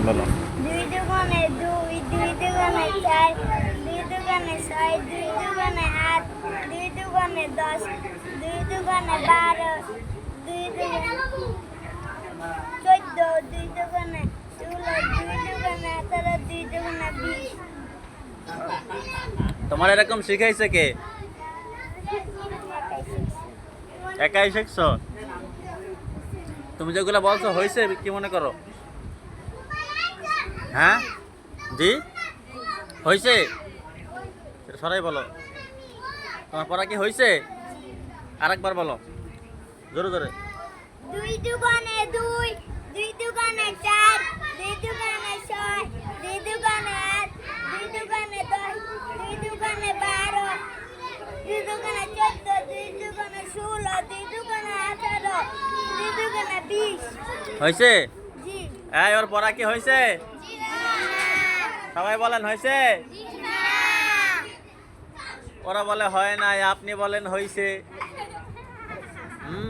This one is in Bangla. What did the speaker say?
বলো। 2 দুগুণে 2, 2 দুগুণে 4, 2 দুগুণে 6, 2 দুগুণে 8, 2 দুগুণে 10, 2 দুগুণে 12, 2 দুগুণে 14, 2 দুগুণে 16, 2 দুগুণে 18, 2 দুগুণে 20। তোমার এরকম শিখাইছে কে? একাই শিখছো? তুমি যেগুলো বলছো হয়েছে কি মনে করো? হ্যাঁ জি হয়েছে, সরাই বলো। তোমার পড়া কি হয়েছে? আরেকবার বলো জোরে জোরে। 2 দুগুণে 2, 2 দুগুণে 4, 2 দুগুণে 6, 2 দুগুণে 8, 2 দুগুণে 10, 2 দুগুণে 12, 2 দুগুণে 14, 2 দুগুণে 16, 2 দুগুণে 18, 2 দুগুণে 20। হয়েছে? জি। এই ওর পড়া কি হয়েছে? সবাই বলেন হয়েছে। ওরা বলে হয় নাই, আপনি বলেন হয়েছে। হুম